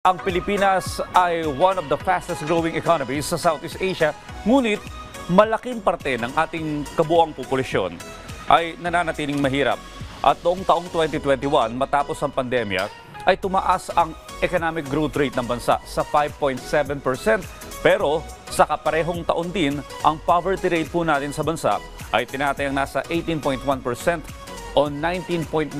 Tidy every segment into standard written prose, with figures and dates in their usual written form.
Ang Pilipinas ay one of the fastest growing economies sa Southeast Asia, ngunit malaking parte ng ating kabuuang populasyon ay nananatiling mahirap. At noong taong 2021, matapos ang pandemya, ay tumaas ang economic growth rate ng bansa sa 5.7%. Pero sa kaparehong taon din, ang poverty rate po natin sa bansa ay tinatayang nasa 18.1% o 19.99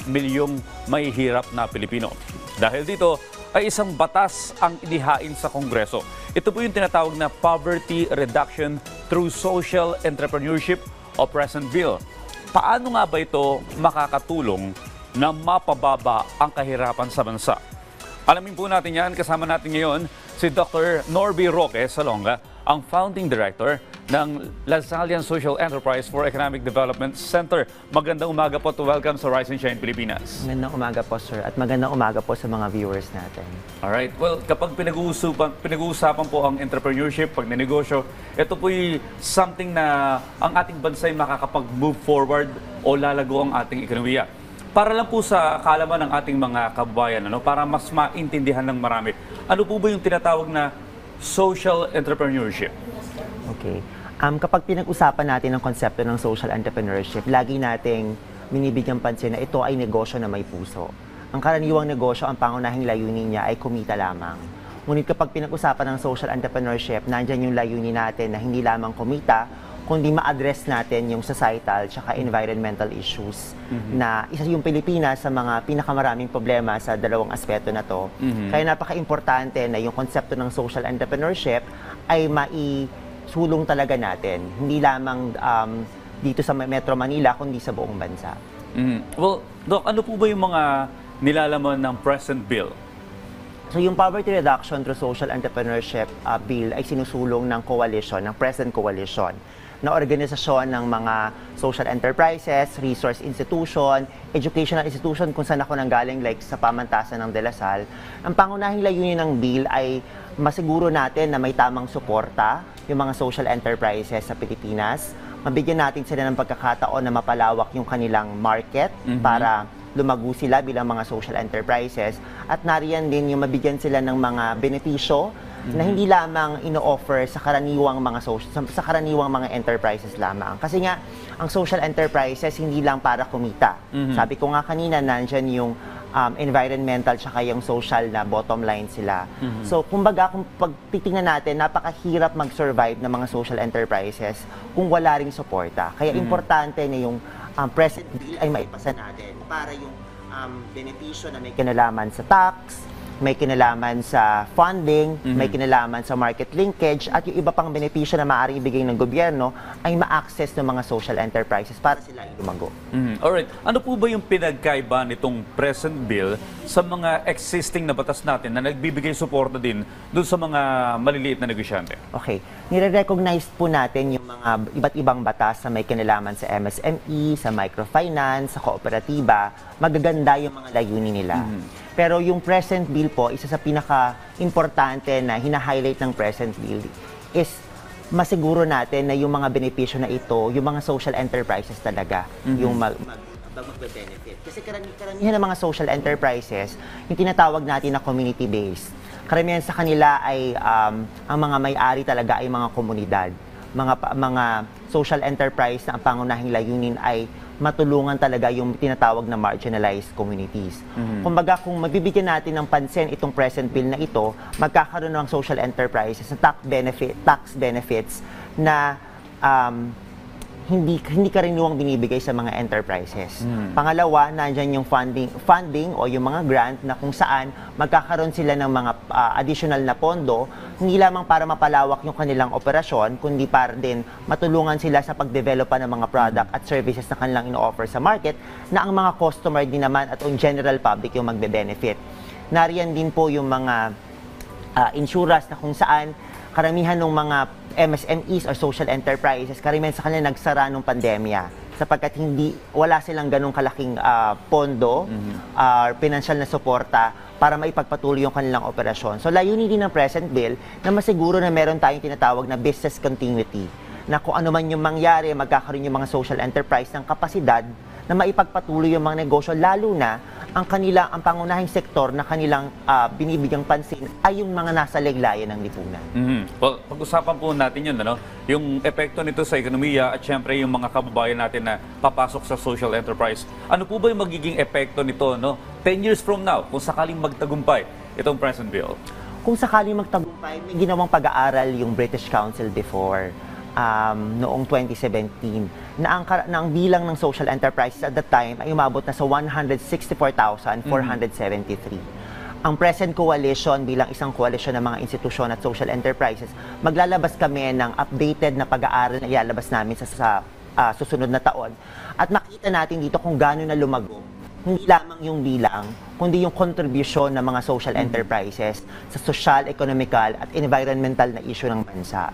milyong mahihirap na Pilipino. Dahil dito, ay isang batas ang inihain sa Kongreso. Ito po yung tinatawag na Poverty Reduction through Social Entrepreneurship o Present Bill. Paano nga ba ito makakatulong na mapababa ang kahirapan sa bansa? Alamin po natin yan. Kasama natin ngayon si Dr. Norby Roque Salonga, ang Founding Director ng Lasallian Social Enterprise for Economic Development Center. Magandang umaga po to welcome sa Rise and Shine Pilipinas. Magandang umaga po, sir. At magandang umaga po sa mga viewers natin. Alright. Well, kapag pinag-uusapan po ang entrepreneurship, pagnenegosyo, ito po yung something na ang ating bansa ay makakapag-move forward o lalago ang ating ekonomiya. Para lang po sa kaalaman ng ating mga kababayan, para mas maintindihan ng marami, ano po ba yung tinatawag na social entrepreneurship? Okay. Kapag pinag-usapan natin ang konsepto ng social entrepreneurship, lagi nating binibigyan pansin na ito ay negosyo na may puso. Ang karaniwang negosyo, ang pangunahing layunin niya ay kumita lamang. Ngunit kapag pinag-usapan ng social entrepreneurship, nandyan yung layunin natin na hindi lamang kumita, kundi ma-address natin yung societal at environmental issues na isa yung Pilipinas sa mga pinakamaraming problema sa dalawang aspeto na to. Kaya napaka-importante na yung konsepto ng social entrepreneurship ay sulong talaga natin, hindi lamang dito sa Metro Manila, kundi sa buong bansa. Well, Doc, ano po ba yung mga nilalaman ng present bill? So yung Poverty Reduction through Social Entrepreneurship Bill ay sinusulong ng coalition, ng present coalition, na organisasyon ng mga social enterprises, resource institution, educational institution kung saan ako nanggaling like sa pamantasan ng De La Salle. Ang pangunahing layunin ng bill ay masiguro natin na may tamang suporta yung mga social enterprises sa Pilipinas. Mabigyan natin sila ng pagkakataon na mapalawak yung kanilang market para lumago sila bilang mga social enterprises. At nariyan din yung mabigyan sila ng mga benepisyo na hindi lamang ino-offer sa karaniwang mga enterprises lamang. Kasi nga, ang social enterprises hindi lang para kumita. Sabi ko nga kanina, nandyan yung environmental tsaka yung social na bottom line sila. So, kumbaga, kung pagtitingnan natin, napakahirap mag-survive ng mga social enterprises kung wala ring suporta. Kaya importante na yung present bill ay maipasa natin para yung benepisyo na may kinalaman sa tax, may kinalaman sa funding, may kinalaman sa market linkage, at yung iba pang benepisyo na maaaring ibigay ng gobyerno ay ma-access ng mga social enterprises para sila ay lumago. Alright. Ano po ba yung pinagkaiba nitong present bill sa mga existing na batas natin na nagbibigay suporta din doon sa mga maliliit na negosyante? Okay. Nire-recognize po natin yung mga iba't ibang batas na may kinalaman sa MSME, sa microfinance, sa kooperatiba. Magaganda yung mga layunin nila. Pero yung present bill po, isa sa pinaka-importante na hina-highlight ng present bill is masiguro natin na yung mga benepisyo na ito, yung mga social enterprises talaga, yung mag-benefit. Kasi karamihan ng mga social enterprises, yung tinatawag natin na community-based. Karamihan sa kanila ay ang mga may-ari talaga ay mga komunidad. Mga social enterprise na ang pangunahing layunin ay matulungan talaga yung tinatawag na marginalized communities. Kumbaga, kung mabibigyan natin ng pansin itong present bill na ito, magkakaroon ng social enterprises na tax benefits na hindi karaniwang binibigay sa mga enterprises. Pangalawa, nandyan yung funding o yung mga grant na kung saan magkakaroon sila ng mga additional na pondo, hindi lamang para mapalawak yung kanilang operasyon, kundi para din matulungan sila sa pagdevelop ng mga product at services na kanilang ino-offer sa market na ang mga customer din naman at ang general public yung magbe-benefit. Nariyan din po yung mga insurance na kung saan karamihan ng mga MSMEs or social enterprises, karamihan sa kanila nagsara nung pandemya sapagkat wala silang ganong kalaking pondo or financial na suporta para maipagpatuloy yung kanilang operasyon. So layunin din ng present bill na masiguro na meron tayong tinatawag na business continuity, na kung ano man yung mangyari, magkakaroon yung mga social enterprise ng kapasidad na maipagpatuloy yung mga negosyo, lalo na ang pangunahing sektor na kanilang binibigyang pansin ay yung mga nasa laylayan ng lipunan. Well, pag-usapan po natin yun, ano? Yung epekto nito sa ekonomiya at syempre yung mga kababayan natin na papasok sa social enterprise. Ano po ba yung magiging epekto nito, no? 10 years from now, kung sakaling magtagumpay itong present bill? Kung sakaling magtagumpay, may ginawang pag-aaral yung British Council before noong 2017 na ang bilang ng social enterprises at that time ay umabot na sa 164,473. Ang present coalition bilang isang koalisyon ng mga institusyon at social enterprises, maglalabas kami ng updated na pag-aaral na ilalabas namin sa susunod na taon at makita natin dito kung gaano na lumago hindi lamang yung bilang, kundi yung contribution ng mga social enterprises sa social, economical, at environmental na issue ng bansa.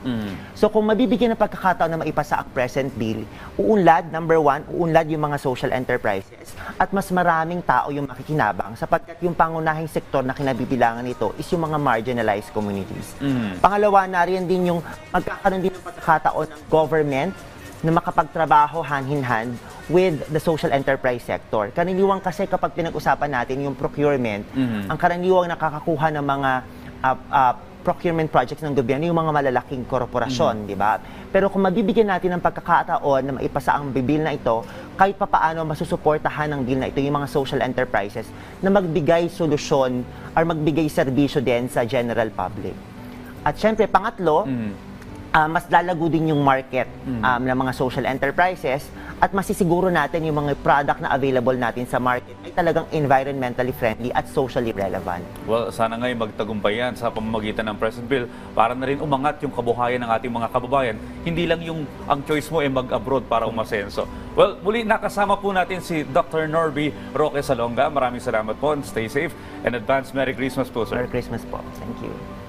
So kung mabibigyan ng pagkakataon na maipasa ang present bill, uunlad, number one, uunlad yung mga social enterprises at mas maraming tao yung makikinabang sapagkat yung pangunahing sektor na kinabibilangan nito is yung mga marginalized communities. Pangalawa, nariyan din yung magkakaroon din ng pagkakataon ng government na makapagtrabaho hand-in-hand with the social enterprise sector. Karaniwang kasi kapag pinag-usapan natin yung procurement, ang karaniwang nakakakuha ng mga procurement projects ng gobyerno yung mga malalaking korporasyon, di ba? Pero kung mabibigyan natin ng pagkakataon na maipasa ang bill na ito, kahit papaano masusuportahan ng bill na ito yung mga social enterprises na magbigay solusyon or magbigay serbisyo din sa general public. At syempre, pangatlo, mas lalago din yung market ng mga social enterprises at masisiguro natin yung mga product na available natin sa market ay talagang environmentally friendly at socially relevant. Well, sana nga'y magtagumpay yan sa pamamagitan ng present bill para na rin umangat yung kabuhayan ng ating mga kababayan. Hindi lang yung ang choice mo ay mag-abroad para umasenso. Well, muli nakasama po natin si Dr. Norby Roque Salonga. Maraming salamat po and stay safe and advance Merry Christmas po, sir. Merry Christmas po. Thank you.